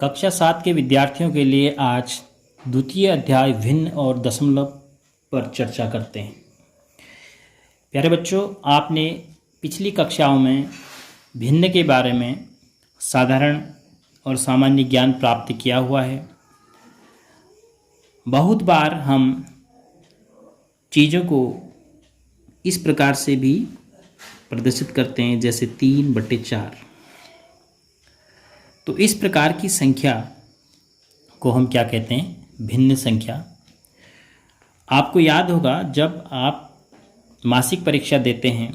कक्षा 7 के विद्यार्थियों के लिए आज द्वितीय अध्याय भिन्न और दशमलव पर चर्चा करते हैं। प्यारे बच्चों, आपने पिछली कक्षाओं में भिन्न के बारे में साधारण और सामान्य ज्ञान प्राप्त किया हुआ है। बहुत बार हम चीज़ों को इस प्रकार से भी प्रदर्शित करते हैं, जैसे 3/4। तो इस प्रकार की संख्या को हम क्या कहते हैं? भिन्न संख्या। आपको याद होगा, जब आप मासिक परीक्षा देते हैं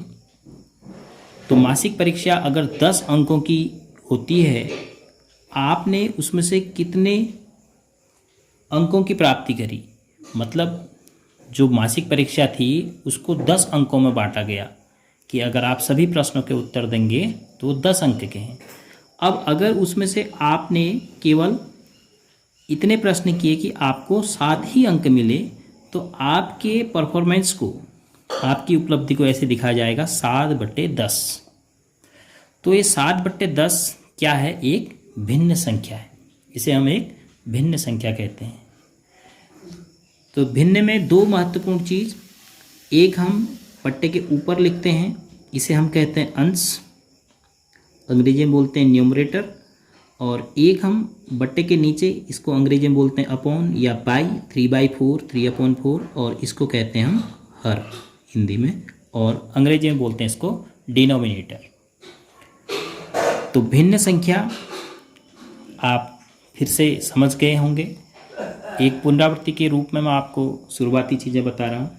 तो मासिक परीक्षा अगर 10 अंकों की होती है, आपने उसमें से कितने अंकों की प्राप्ति करी? मतलब जो मासिक परीक्षा थी उसको 10 अंकों में बांटा गया कि अगर आप सभी प्रश्नों के उत्तर देंगे तो 10 अंक के हैं। अब अगर उसमें से आपने केवल इतने प्रश्न किए कि आपको 7 ही अंक मिले, तो आपके परफॉर्मेंस को, आपकी उपलब्धि को ऐसे दिखाया जाएगा 7/10। तो ये 7/10 क्या है? एक भिन्न संख्या है। इसे हम एक भिन्न संख्या कहते हैं। तो भिन्न में दो महत्वपूर्ण चीज़, एक हम पट्टे के ऊपर लिखते हैं, इसे हम कहते हैं अंश, अंग्रेजी में बोलते हैं न्यूमरेटर, और एक हम बट्टे के नीचे, इसको अंग्रेजी में बोलते हैं अपॉन या पाई, 3/4, 3/4, और इसको कहते हैं हम हर हिंदी में, और अंग्रेजी में बोलते हैं इसको डिनोमिनेटर। तो भिन्न संख्या आप फिर से समझ गए होंगे। एक पुनरावृत्ति के रूप में मैं आपको शुरुआती चीज़ें बता रहा हूँ।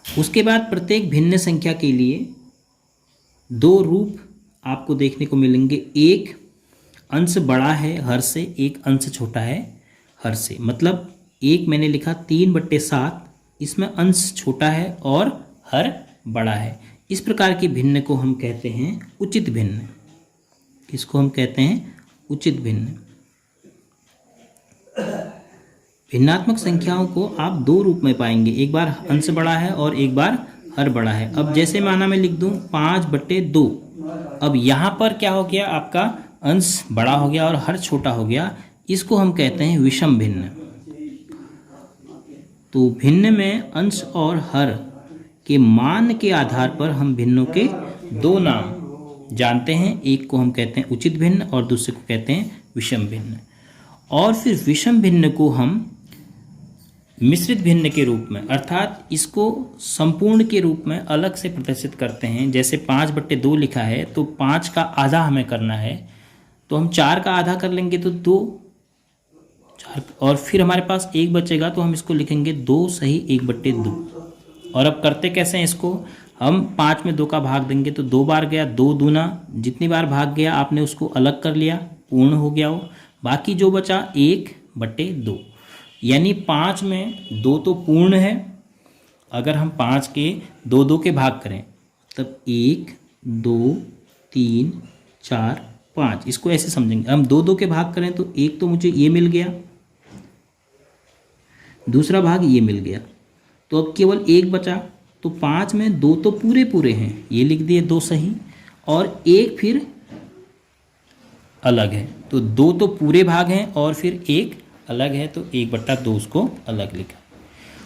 उसके बाद प्रत्येक भिन्न संख्या के लिए 2 रूप आपको देखने को मिलेंगे। एक अंश बड़ा है हर से, एक अंश छोटा है हर से। मतलब एक मैंने लिखा 3/7, इसमें अंश छोटा है और हर बड़ा है। इस प्रकार के भिन्न को हम कहते हैं उचित भिन्न। इसको हम कहते हैं उचित भिन्न। भिन्नात्मक संख्याओं को आप 2 रूप में पाएंगे, एक बार अंश बड़ा है और एक बार हर बड़ा है। अब जैसे माना मैं लिख दूं 5/2, अब यहाँ पर क्या हो गया? आपका अंश बड़ा हो गया और हर छोटा हो गया। इसको हम कहते हैं विषम भिन्न। तो भिन्न में अंश और हर के मान के आधार पर हम भिन्नों के 2 नाम जानते हैं। एक को हम कहते हैं उचित भिन्न और दूसरे को कहते हैं विषम भिन्न। और फिर विषम भिन्न को हम मिश्रित भिन्न के रूप में, अर्थात इसको संपूर्ण के रूप में अलग से प्रदर्शित करते हैं। जैसे 5/2 लिखा है तो 5 का आधा हमें करना है, तो हम 4 का आधा कर लेंगे तो 2, 4, और फिर हमारे पास 1 बचेगा तो हम इसको लिखेंगे 2 सही 1/2। और अब करते कैसे हैं इसको? हम 5 में 2 का भाग देंगे तो 2 बार गया, 2 दूना, जितनी बार भाग गया आपने उसको अलग कर लिया, पूर्ण हो गया वो। बाकी जो बचा 1/2, यानी 5 में 2 तो पूर्ण है। अगर हम 5 के 2 के भाग करें तब 1, 2, 3, 4, 5, इसको ऐसे समझेंगे। हम 2 के भाग करें तो एक तो मुझे ये मिल गया, दूसरा भाग ये मिल गया, तो अब केवल 1 बचा। तो 5 में 2 तो पूरे हैं, ये लिख दिए 2 सही, और एक फिर अलग है। तो 2 तो पूरे भाग हैं और फिर एक अलग है, तो 1/2 उसको अलग लिखा।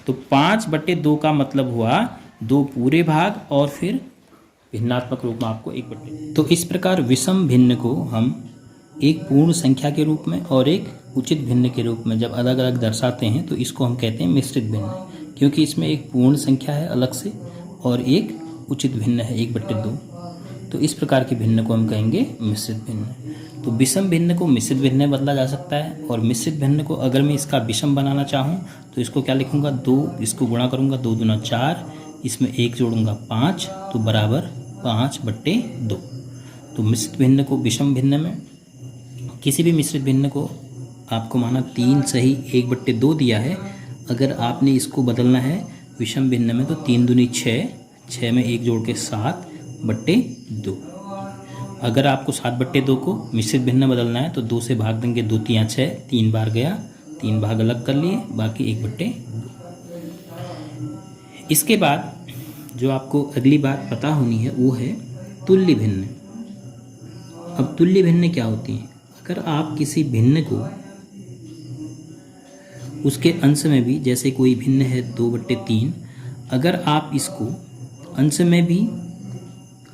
तो 5/2 का मतलब हुआ 2 पूरे भाग और फिर भिन्नात्मक रूप में आपको 1/2। तो इस प्रकार विषम भिन्न को हम एक पूर्ण संख्या के रूप में और एक उचित भिन्न के रूप में जब अलग अलग दर्शाते हैं तो इसको हम कहते हैं मिश्रित भिन्न, क्योंकि इसमें एक पूर्ण संख्या है अलग से और एक उचित भिन्न है 1/2। तो इस प्रकार के भिन्न को हम कहेंगे मिश्रित भिन्न। तो विषम भिन्न को मिश्रित भिन्न में बदला जा सकता है, और मिश्रित भिन्न को अगर मैं इसका विषम बनाना चाहूँ तो इसको क्या लिखूँगा? 2, इसको गुणा करूँगा, 2 दूना 4, इसमें 1 जोड़ूंगा 5, तो बराबर 5/2। तो मिश्रित भिन्न को विषम भिन्न में, किसी भी मिश्रित भिन्न को आपको माना 3 सही 1/2 दिया है, अगर आपने इसको बदलना है विषम भिन्न में तो 3 दूनी 6, 6 में 1 जोड़ के 7/2। अगर आपको 7/2 को मिश्रित भिन्न बदलना है तो 2 से भाग देंगे, 2 3 6, 3 बार गया, 3 भाग अलग कर लिए, बाकी 1/2। इसके बाद जो आपको अगली बात पता होनी है वो है तुल्य भिन्न। अब तुल्य भिन्न क्या होती हैं? अगर आप किसी भिन्न को उसके अंश में भी, जैसे कोई भिन्न है 2/3, अगर आप इसको अंश में भी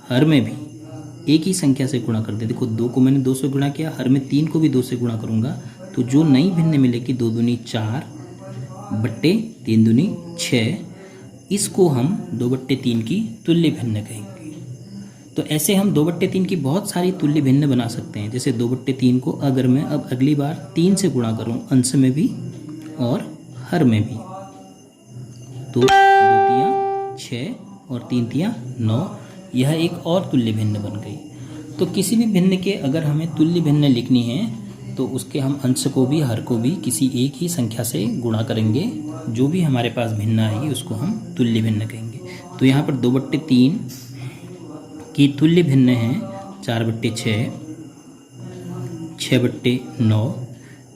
हर में भी एक ही संख्या से गुणा कर दे, देखो 2 को मैंने 2 से गुणा किया, हर में 3 को भी 2 से गुणा करूँगा, तो जो नई भिन्न मिलेगी 2 दूनी 4 बट्टे 3 दूनी 6, इसको हम 2/3 की तुल्य भिन्न कहेंगे। तो ऐसे हम 2/3 की बहुत सारी तुल्य भिन्न बना सकते हैं। जैसे 2/3 को अगर मैं अब अगली बार 3 से गुणा करूँ अंश में भी और हर में भी, तो 2 तियाँ 6 और 3 तियाँ 9, यह एक और तुल्य भिन्न बन गई। तो किसी भी भिन्न के अगर हमें तुल्य भिन्न लिखनी है तो उसके हम अंश को भी हर को भी किसी एक ही संख्या से गुणा करेंगे। जो भी हमारे पास भिन्न आएगी उसको हम तुल्य भिन्न कहेंगे। तो यहाँ पर 2/3 की तुल्य भिन्न है 4/6, 6/9,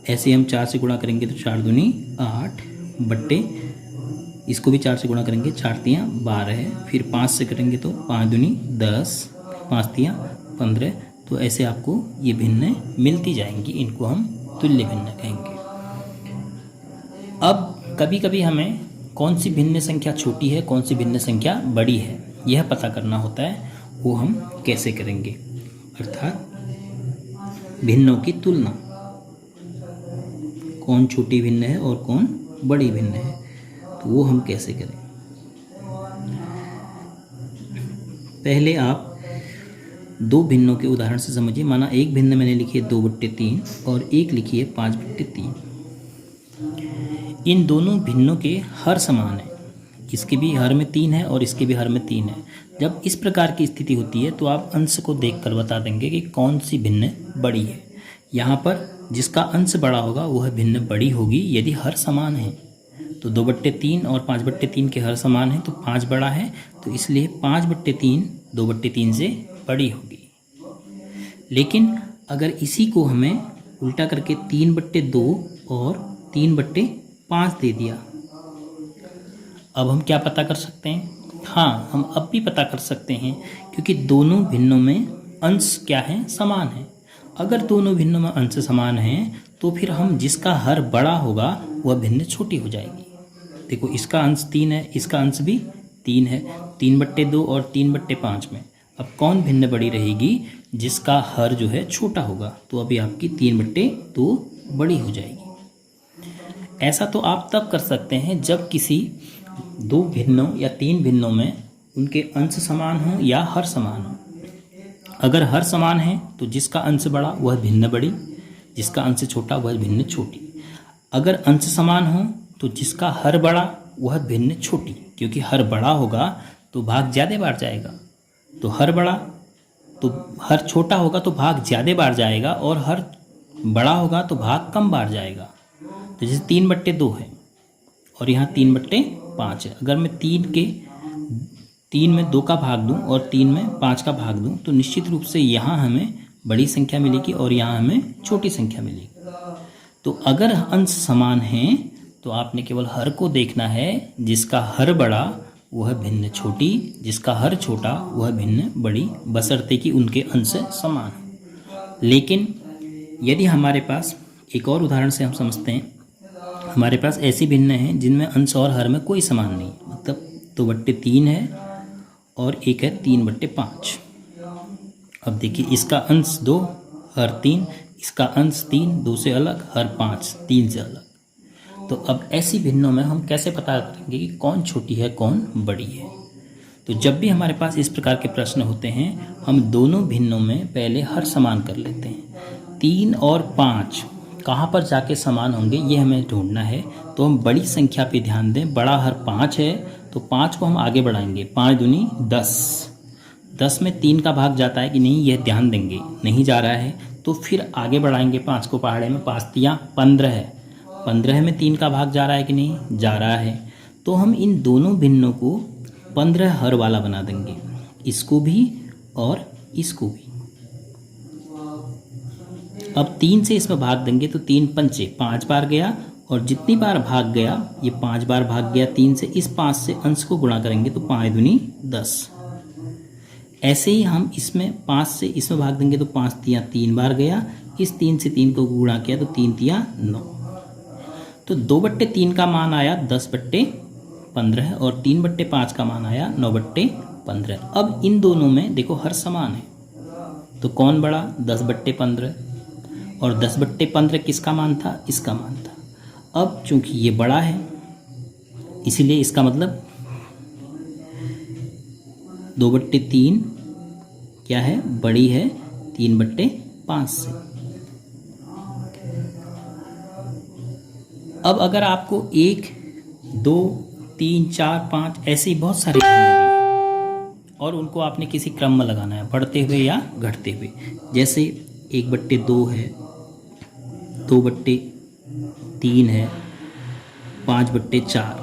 ऐसे हम 4 से गुणा करेंगे तो 4 दूनी 8 बट्टे, इसको भी 4 से गुणा करेंगे 4 तियाँ 12 है, फिर 5 से करेंगे तो 5 दूनी 10, 5 तियाँ 15। तो ऐसे आपको ये भिन्न मिलती जाएंगी, इनको हम तुल्य भिन्न कहेंगे। अब कभी कभी हमें कौन सी भिन्न संख्या छोटी है, कौन सी भिन्न संख्या बड़ी है, यह पता करना होता है। वो हम कैसे करेंगे, अर्थात भिन्नों की तुलना, कौन छोटी भिन्न है और कौन बड़ी भिन्न है, तो वो हम कैसे करें। पहले आप 2 भिन्नों के उदाहरण से समझिए। माना एक भिन्न मैंने लिखी है 2/3 और एक लिखी है 5/3। इन दोनों भिन्नों के हर समान है, इसके भी हर में 3 है और इसके भी हर में 3 है। जब इस प्रकार की स्थिति होती है तो आप अंश को देखकर बता देंगे कि कौन सी भिन्न बड़ी है। यहाँ पर जिसका अंश बड़ा होगा वह भिन्न बड़ी होगी यदि हर समान है। तो 2/3 और 5/3 के हर समान है तो 5 बड़ा है, तो इसलिए 5/3 2/3 से बड़ी होगी। लेकिन अगर इसी को हमें उल्टा करके 3/2 और 3/5 दे दिया, अब हम क्या पता कर सकते हैं? हाँ, हम अब भी पता कर सकते हैं, क्योंकि दोनों भिन्नों में अंश क्या है? समान है। अगर दोनों भिन्नों में अंश समान हैं तो फिर हम जिसका हर बड़ा होगा वह भिन्न छोटी हो जाएगी। देखो इसका अंश 3 है, इसका अंश भी 3 है, 3/2 और 3/5 में। अब कौन भिन्न बड़ी रहेगी? जिसका हर जो है छोटा होगा, तो अभी आपकी 3/2 बड़ी हो जाएगी। ऐसा तो आप तब कर सकते हैं जब किसी 2 भिन्नों या 3 भिन्नों में उनके अंश समान हो या हर समान हो। अगर हर समान है तो जिसका अंश बड़ा वह भिन्न बड़ी, जिसका अंश छोटा वह भिन्न छोटी। अगर अंश समान हो तो जिसका हर बड़ा वह भिन्न छोटी, क्योंकि हर बड़ा होगा तो भाग ज़्यादा बार जाएगा, तो हर बड़ा, तो हर छोटा होगा तो भाग ज़्यादा बार जाएगा, और हर बड़ा होगा तो भाग कम बार जाएगा। तो जैसे 3/2 है और यहाँ 3/5 है। अगर मैं 3 में 2 का भाग दूं और 3 में 5 का भाग दूं तो निश्चित रूप से यहाँ हमें बड़ी संख्या मिलेगी और यहाँ हमें छोटी संख्या मिलेगी। तो अगर अंश समान हैं तो आपने केवल हर को देखना है। जिसका हर बड़ा वह भिन्न छोटी, जिसका हर छोटा वह भिन्न बड़ी, बशर्ते कि उनके अंश समान हैं। लेकिन यदि हमारे पास एक और उदाहरण से हम समझते हैं, हमारे पास ऐसी भिन्न हैं जिनमें अंश और हर में कोई समान नहीं, मतलब 2/3 है और एक है 3/5। अब देखिए इसका अंश 2, हर 3, इसका अंश 3, 2 से अलग, हर 5, 3 से अलग। तो अब ऐसी भिन्नों में हम कैसे पता करेंगे कि कौन छोटी है कौन बड़ी है? तो जब भी हमारे पास इस प्रकार के प्रश्न होते हैं हम दोनों भिन्नों में पहले हर समान कर लेते हैं। 3 और 5 कहाँ पर जाके समान होंगे ये हमें ढूंढना है। तो हम बड़ी संख्या पे ध्यान दें। बड़ा हर 5 है तो 5 को हम आगे बढ़ाएंगे, 5 दूनी 10। 10 में 3 का भाग जाता है कि नहीं, यह ध्यान देंगे, नहीं जा रहा है तो फिर आगे बढ़ाएंगे 5 को पहाड़े में। 5 तियाँ 15 है, 15 में 3 का भाग जा रहा है कि नहीं, जा रहा है। तो हम इन दोनों भिन्नों को 15 हर वाला बना देंगे, इसको भी और इसको भी। अब 3 से इसमें भाग देंगे तो 3 पंचे 5 बार गया, और जितनी बार भाग गया ये 5 बार भाग गया 3 से। इस 5 से अंश को गुणा करेंगे तो 5 दूनी 10। ऐसे ही हम इसमें 5 से इसमें भाग देंगे तो 5 तियाँ 3 बार गया, इस 3 से 3 को गुणा किया तो 3 तिया 9, तो 2/3 का मान आया 10/15 और 3/5 का मान आया 9/15। अब इन दोनों में देखो हर समान है, तो कौन बड़ा? 10/15, और 10/15 किसका मान था? इसका मान था। अब चूंकि ये बड़ा है इसीलिए इसका मतलब 2/3 क्या है? बड़ी है 3/5 से। अब अगर आपको 1, 2, 3, 4, 5 ऐसे ही बहुत सारे भिन्न भी हैं और उनको आपने किसी क्रम में लगाना है, बढ़ते हुए या घटते हुए। जैसे 1/2 है, 2/3 है, 5/4।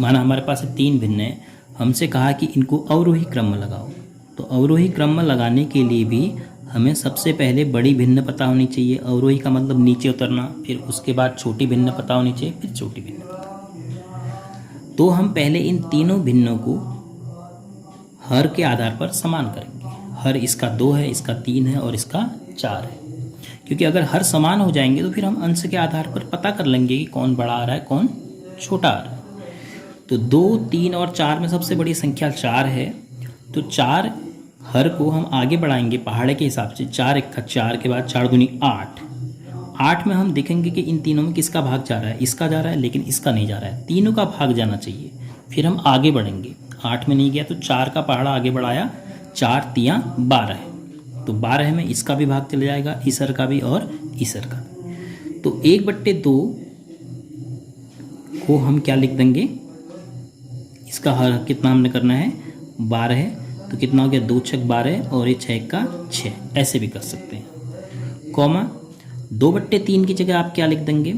माना हमारे पास 3 भिन्न है, हमसे कहा कि इनको अवरोही क्रम में लगाओ। तो अवरोही क्रम में लगाने के लिए भी हमें सबसे पहले बड़ी भिन्न पता होनी चाहिए। अवरोही का मतलब नीचे उतरना, फिर उसके बाद छोटी भिन्न पता होनी चाहिए, फिर छोटी भिन्न पता। तो हम पहले इन तीनों भिन्नों को हर के आधार पर समान करेंगे। हर इसका 2 है, इसका 3 है और इसका 4 है। क्योंकि अगर हर समान हो जाएंगे तो फिर हम अंश के आधार पर पता कर लेंगे कि कौन बड़ा आ रहा है, कौन छोटा आ रहा है। तो 2, 3 और 4 में सबसे बड़ी संख्या 4 है, तो 4 हर को हम आगे बढ़ाएंगे पहाड़े के हिसाब से। 4 1 4 के बाद 4 दूनी 8। 8 में हम देखेंगे कि इन तीनों में किसका भाग जा रहा है, इसका जा रहा है, लेकिन इसका नहीं जा रहा है। तीनों का भाग जाना चाहिए, फिर हम आगे बढ़ेंगे। 8 में नहीं गया तो 4 का पहाड़ा आगे बढ़ाया, 4 तिया 12, तो 12 में इसका भी भाग चला जाएगा, ईसर का भी और ईसर का भी। तो 1/2 को हम क्या लिख देंगे? इसका हर कितना हमने करना है? 12 है, तो कितना हो गया? 2 6 12 और ये 6 का 6, ऐसे भी कर सकते हैं। कॉमा 2/3 की जगह आप क्या लिख देंगे?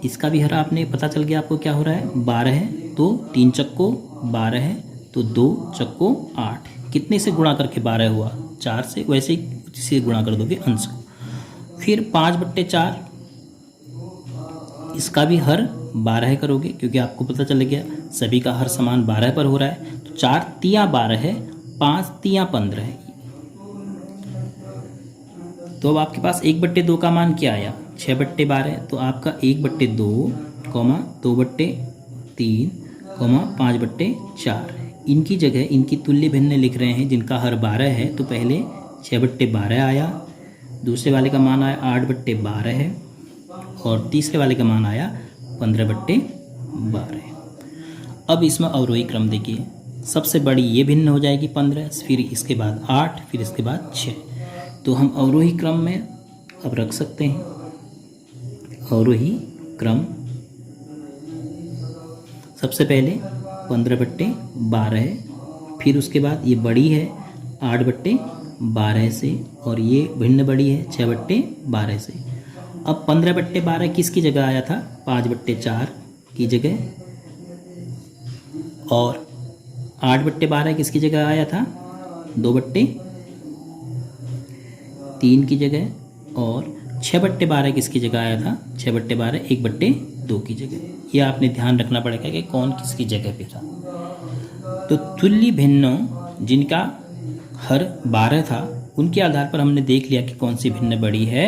इसका भी हर आपने पता चल गया आपको क्या हो रहा है? 12 है, तो 3 चक्को 12 है, तो 2 चक्को 8। कितने से गुणा करके 12 हुआ? 4 से। वैसे ही इसे गुणा कर दोगे अंश को। फिर 5/4, इसका भी हर 12 करोगे, क्योंकि आपको पता चल गया सभी का हर समान 12 पर हो रहा है। तो 4 तिया 12 है, 5 तिया 15 है। तो अब आपके पास 1/2 का मान क्या आया? 6/12। तो आपका 1/2, 2/3, 5/4। इनकी जगह इनकी तुल्य भिन्न लिख रहे हैं जिनका हर 12 है। तो पहले 6/12 आया, दूसरे वाले का मान आया 8/12 है, और तीसरे वाले का मान आया 15/12। अब इसमें अवरोही क्रम देखिए, सबसे बड़ी ये भिन्न हो जाएगी 15, फिर इसके बाद 8, फिर इसके बाद 6। तो हम अवरोही क्रम में अब रख सकते हैं। अवरोही क्रम सबसे पहले 15/12 है, फिर उसके बाद ये बड़ी है 8/12 से, और ये भिन्न बड़ी है 6/12 से। अब 15/12 किसकी जगह आया था? 5/4 की जगह, और 8/12 किसकी जगह आया था? 2/3 की जगह, और 6/12 किसकी जगह आया था? 6/12 1/2 की जगह। ये आपने ध्यान रखना पड़ेगा कि कौन किसकी जगह पे था। तो तुल्य भिन्नों जिनका हर 12 था उनके आधार पर हमने देख लिया कि कौन सी भिन्न बड़ी है,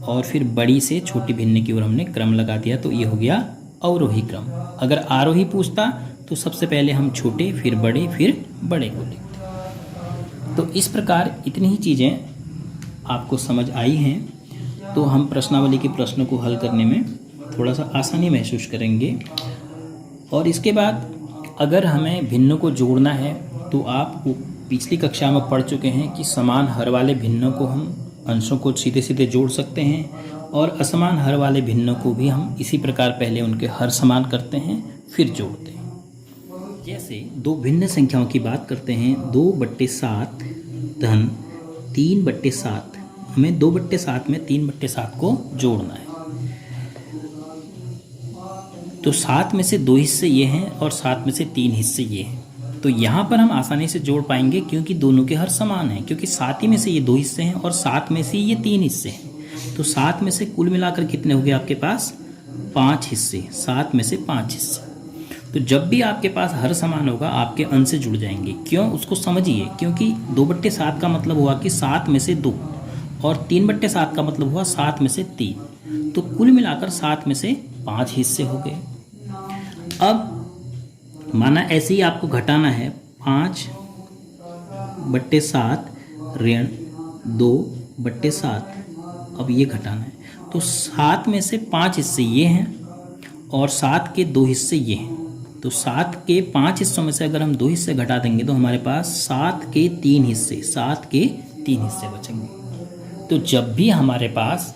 और फिर बड़ी से छोटी भिन्न की ओर हमने क्रम लगा दिया। तो ये हो गया अवरोही क्रम। अगर आरोही पूछता तो सबसे पहले हम छोटे, फिर बड़े, फिर बड़े को लिखते। तो इस प्रकार इतनी ही चीज़ें आपको समझ आई हैं, तो हम प्रश्नावली के प्रश्नों को हल करने में थोड़ा सा आसानी महसूस करेंगे। और इसके बाद अगर हमें भिन्नों को जोड़ना है तो आप पिछली कक्षा में पढ़ चुके हैं कि समान हर वाले भिन्नों को हम अंशों को सीधे सीधे जोड़ सकते हैं, और असमान हर वाले भिन्नों को भी हम इसी प्रकार पहले उनके हर समान करते हैं फिर जोड़ते हैं। जैसे दो भिन्न संख्याओं की बात करते हैं, 2/7 धन 3/7, हमें 2/7 में 3/7 को जोड़ना है। तो 7 में से 2 हिस्से ये हैं और 7 में से 3 हिस्से ये हैं। तो यहाँ पर हम आसानी से जोड़ पाएंगे क्योंकि दोनों के हर समान हैं, क्योंकि 7 में से ये 2 हिस्से हैं और 7 में से ये 3 हिस्से हैं। तो 7 में से कुल मिलाकर कितने हो गए आपके पास? 5 हिस्से। 7 में से 5 हिस्से। तो जब भी आपके पास हर समान होगा आपके अंश से जुड़ जाएंगे। क्यों? उसको समझिए। क्योंकि 2/7 का मतलब हुआ कि 7 में से 2, और 3/7 का मतलब हुआ 7 में से 3, तो कुल मिलाकर 7 में से 5 हिस्से हो गए। अब माना ऐसे ही आपको घटाना है 5/7 ऋण 2/7, अब ये घटाना है, तो 7 में से 5 हिस्से ये हैं और 7 के 2 हिस्से ये हैं, तो 7 के 5 हिस्सों में से अगर हम 2 हिस्से घटा देंगे तो हमारे पास 7 के 3 हिस्से बचेंगे। तो जब भी हमारे पास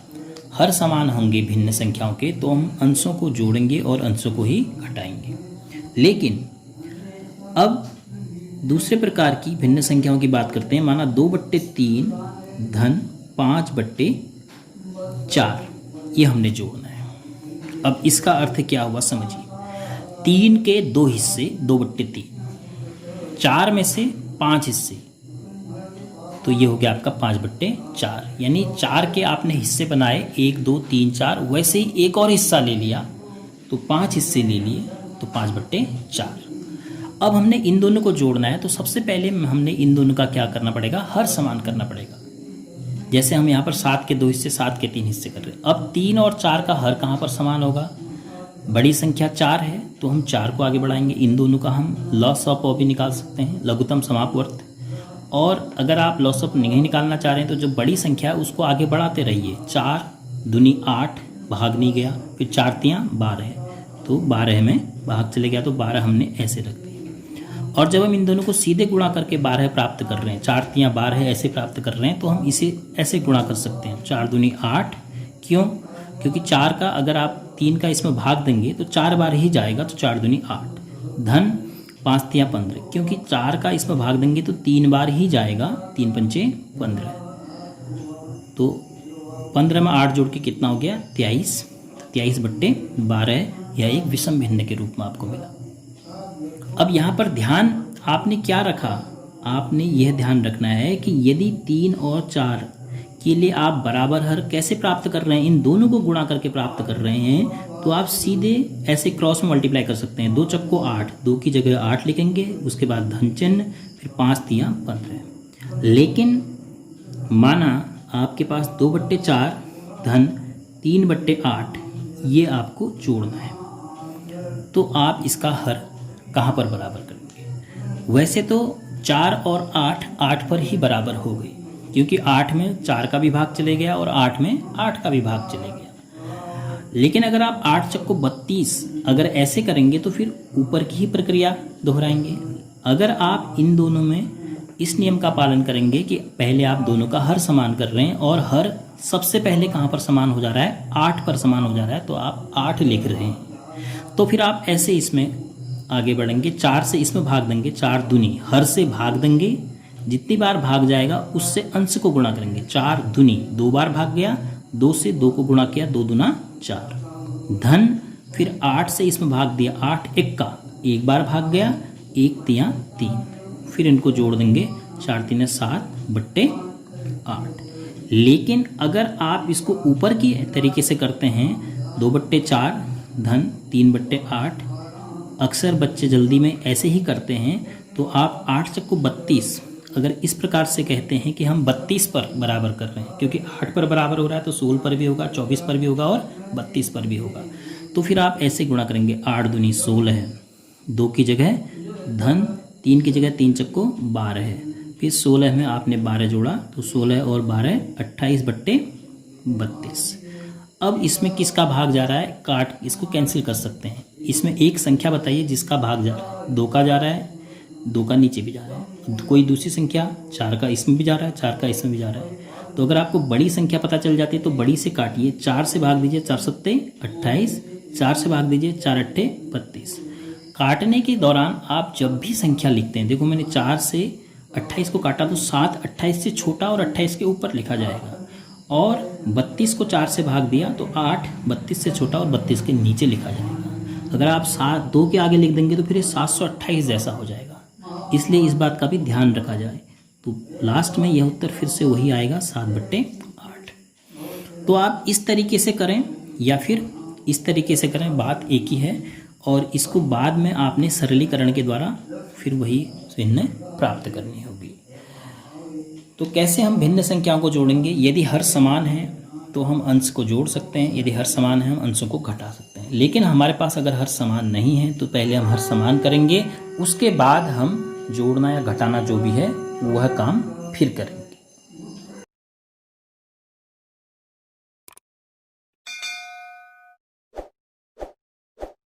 हर समान होंगे भिन्न संख्याओं के, तो हम अंशों को जोड़ेंगे और अंशों को ही घटाएंगे। लेकिन अब दूसरे प्रकार की भिन्न संख्याओं की बात करते हैं। माना 2/3 धन 5/4, ये हमने जोड़ना है। अब इसका अर्थ क्या हुआ समझिए। 3 के 2 हिस्से 2/3, 4 में से 5 हिस्से, तो ये हो गया आपका 5/4। यानी 4 के आपने हिस्से बनाए 1 2 3 4, वैसे ही एक और हिस्सा ले लिया तो 5 हिस्से ले लिए, तो 5/4। अब हमने इन दोनों को जोड़ना है, तो सबसे पहले हमने इन दोनों का क्या करना पड़ेगा, हर समान करना पड़ेगा। जैसे हम यहाँ पर 7 के 2 हिस्से 7 के 3 हिस्से कर रहे हैं। अब 3 और 4 का हर कहाँ पर समान होगा, बड़ी संख्या 4 है तो हम 4 को आगे बढ़ाएंगे। इन दोनों का हम लॉस ऑफ भी निकाल सकते हैं, लघुत्तम समापवर्त। और अगर आप लॉस ऑफ नहीं निकालना चाह रहे हैं तो जो बड़ी संख्या है उसको आगे बढ़ाते रहिए। 4 दूनी 8, भाग नहीं गया, फिर 4 तियाँ 12, तो 12 में भाग चले गया, तो 12 हमने ऐसे रख दिया। और जब हम इन दोनों को सीधे गुणा करके 12 प्राप्त कर रहे हैं, 4 तियाँ 12 ऐसे प्राप्त कर रहे हैं, तो हम इसे ऐसे गुणा कर सकते हैं। 4 दूनी 8, क्यों, क्योंकि 4 का अगर आप 3 का इसमें भाग देंगे तो 4 बार ही जाएगा, तो 4 दूनी 8। धन 5 तियाँ 15, क्योंकि 4 का इसमें भाग देंगे तो 3 बार ही जाएगा, 3 पंचे 15, तो 15 में 8 जोड़ के कितना हो गया 23, 23/12, यह एक विषम भिन्न के रूप में आपको मिला। अब यहाँ पर ध्यान आपने क्या रखा, आपने यह ध्यान रखना है कि यदि 3 और 4 के लिए आप बराबर हर कैसे प्राप्त कर रहे हैं, इन दोनों को गुणा करके प्राप्त कर रहे हैं, तो आप सीधे ऐसे क्रॉस में मल्टीप्लाई कर सकते हैं। 2 चक्को 8, 2 की जगह 8 लिखेंगे, उसके बाद धन चिन्ह, फिर 5 तियाँ 15। लेकिन माना आपके पास 2/4 धन 3/8, ये आपको जोड़ना है, तो आप इसका हर कहाँ पर बराबर करेंगे। वैसे तो 4 और 8 पर ही बराबर हो गई, क्योंकि 8 में 4 का भी भाग चले गया और 8 में 8 का भी भाग चले गया। लेकिन अगर आप 8 चक्को 32 अगर ऐसे करेंगे तो फिर ऊपर की ही प्रक्रिया दोहराएंगे। अगर आप इन दोनों में इस नियम का पालन करेंगे कि पहले आप दोनों का हर समान कर रहे हैं और हर सबसे पहले कहाँ पर समान हो जा रहा है, 8 पर समान हो जा रहा है, तो आप 8 लिख रहे हैं, तो फिर आप ऐसे इसमें आगे बढ़ेंगे। 4 से इसमें भाग देंगे, 4 दूनी हर से भाग देंगे, जितनी बार भाग जाएगा उससे अंश को गुणा करेंगे। 4 दूनी 2 बार भाग गया, 2 से 2 को गुणा किया, 2 दूना 4। धन फिर 8 से इसमें भाग दिया, 8 एक्का 1 बार भाग गया, 1 तियाँ 3, फिर इनको जोड़ देंगे, 4 तियाँ 7/8। लेकिन अगर आप इसको ऊपर की तरीके से करते हैं, 2/4 धन 3/8, अक्सर बच्चे जल्दी में ऐसे ही करते हैं, तो आप 8 चक्को 32 अगर इस प्रकार से कहते हैं कि हम 32 पर बराबर कर रहे हैं, क्योंकि 8 पर बराबर हो रहा है तो 16 पर भी होगा, 24 पर भी होगा और 32 पर भी होगा, तो फिर आप ऐसे गुणा करेंगे। 8 दूनी 16 है, 2 की जगह धन, 3 की जगह 3 चक्को 12 है, फिर 16 में आपने 12 जोड़ा, तो 16 और 12 28/32। अब इसमें किसका भाग जा रहा है, काट इसको कैंसिल कर सकते हैं। इसमें एक संख्या बताइए जिसका भाग जा रहा है, 2 का जा रहा है, 2 का नीचे भी जा रहा है, कोई दूसरी संख्या 4 का इसमें भी जा रहा है, 4 का इसमें भी जा रहा है। तो अगर आपको बड़ी संख्या पता चल जाती है तो बड़ी से काटिए, 4 से भाग दीजिए, 4 सत्ते 28, 4 से भाग दीजिए, 4 अट्ठे 32। काटने के दौरान आप जब भी संख्या लिखते हैं, देखो मैंने 4 से 28 को काटा तो 7 28 से छोटा और 28 के ऊपर लिखा जाएगा, और 32 को 4 से भाग दिया तो 8 32 से छोटा और 32 के नीचे लिखा जाएगा। अगर आप 2 के आगे लिख देंगे तो फिर 728 जैसा हो जाएगा, इसलिए इस बात का भी ध्यान रखा जाए। तो लास्ट में यह उत्तर फिर से वही आएगा, 7/8। तो आप इस तरीके से करें या फिर इस तरीके से करें, बात एक ही है, और इसको बाद में आपने सरलीकरण के द्वारा फिर वही भिन्न प्राप्त करनी होगी। तो कैसे हम भिन्न संख्याओं को जोड़ेंगे? यदि हर समान है तो हम अंश को जोड़ सकते हैं, यदि हर समान है हम अंशों को घटा सकते हैं। लेकिन हमारे पास अगर हर समान नहीं है तो पहले हम हर समान करेंगे, उसके बाद हम जोड़ना या घटाना जो भी है वह काम फिर करेंगे।